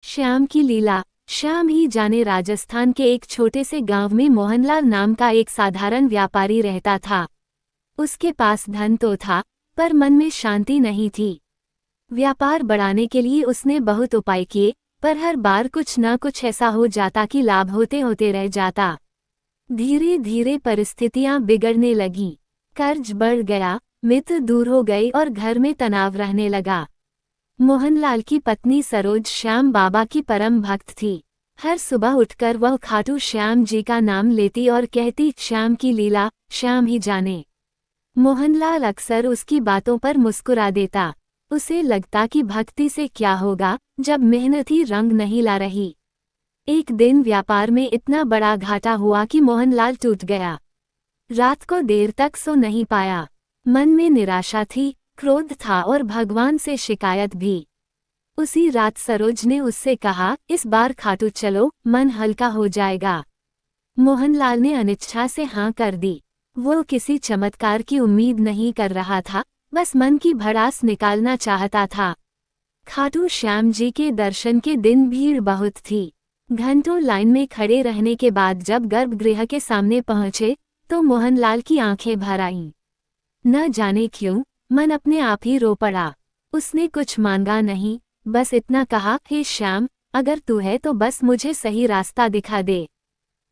श्याम की लीला। श्याम ही जाने राजस्थान के एक छोटे से गांव में मोहनलाल नाम का एक साधारण व्यापारी रहता था। उसके पास धन तो था, पर मन में शांति नहीं थी। व्यापार बढ़ाने के लिए उसने बहुत उपाय किए, पर हर बार कुछ न कुछ ऐसा हो जाता कि लाभ होते होते रह जाता। धीरे धीरे परिस्थितियां बिगड़ने लगीं। कर्ज बढ़ गया, मित्र दूर हो गए और घर में तनाव रहने लगा। मोहनलाल की पत्नी सरोज श्याम बाबा की परम भक्त थी। हर सुबह उठकर वह खाटू श्याम जी का नाम लेती और कहती, श्याम की लीला श्याम ही जाने। मोहनलाल अक्सर उसकी बातों पर मुस्कुरा देता। उसे लगता कि भक्ति से क्या होगा जब मेहनत ही रंग नहीं ला रही। एक दिन व्यापार में इतना बड़ा घाटा हुआ कि मोहनलाल टूट गया। रात को देर तक सो नहीं पाया। मन में निराशा थी, क्रोध था और भगवान से शिकायत भी। उसी रात सरोज ने उससे कहा, इस बार खाटू चलो, मन हल्का हो जाएगा। मोहनलाल ने अनिच्छा से हाँ कर दी। वो किसी चमत्कार की उम्मीद नहीं कर रहा था, बस मन की भड़ास निकालना चाहता था। खाटू श्याम जी के दर्शन के दिन भीड़ बहुत थी। घंटों लाइन में खड़े रहने के बाद जब गर्भगृह के सामने पहुंचे तो मोहनलाल की आंखें भर आईं। न जाने क्यों मन अपने आप ही रो पड़ा। उसने कुछ मांगा नहीं, बस इतना कहा, हे श्याम, अगर तू है तो बस मुझे सही रास्ता दिखा दे।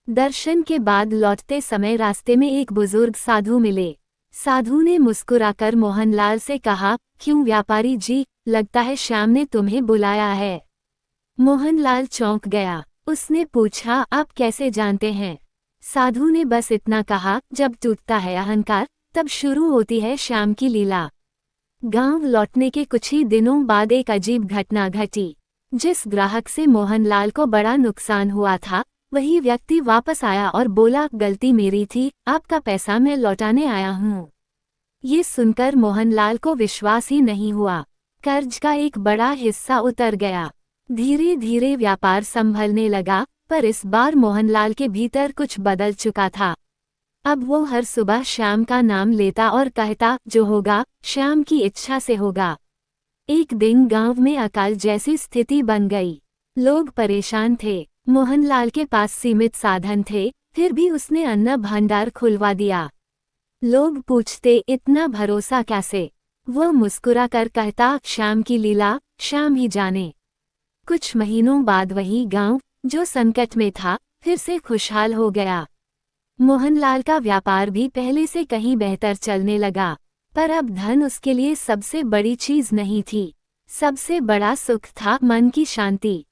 दर्शन के बाद लौटते समय रास्ते में एक बुजुर्ग साधु मिले। साधु ने मुस्कुराकर मोहनलाल से कहा, क्यों व्यापारी जी, लगता है श्याम ने तुम्हें बुलाया है। मोहनलाल चौंक गया। उसने पूछा, आप कैसे जानते हैं? साधु ने बस इतना कहा, जब टूटता है अहंकार तब शुरू होती है श्याम की लीला। गांव लौटने के कुछ ही दिनों बाद एक अजीब घटना घटी। जिस ग्राहक से मोहनलाल को बड़ा नुकसान हुआ था, वही व्यक्ति वापस आया और बोला, गलती मेरी थी, आपका पैसा मैं लौटाने आया हूँ। ये सुनकर मोहनलाल को विश्वास ही नहीं हुआ। कर्ज का एक बड़ा हिस्सा उतर गया। धीरे धीरे व्यापार संभलने लगा, पर इस बार मोहनलाल के भीतर कुछ बदल चुका था। अब वो हर सुबह श्याम का नाम लेता और कहता, जो होगा श्याम की इच्छा से होगा। एक दिन गांव में अकाल जैसी स्थिति बन गई। लोग परेशान थे। मोहनलाल के पास सीमित साधन थे, फिर भी उसने अन्न भंडार खुलवा दिया। लोग पूछते, इतना भरोसा कैसे? वो मुस्कुरा कर कहता, श्याम की लीला श्याम ही जाने। कुछ महीनों बाद वही गांव जो संकट में था फिर से खुशहाल हो गया। मोहनलाल का व्यापार भी पहले से कहीं बेहतर चलने लगा, पर अब धन उसके लिए सबसे बड़ी चीज नहीं थी। सबसे बड़ा सुख था मन की शांति।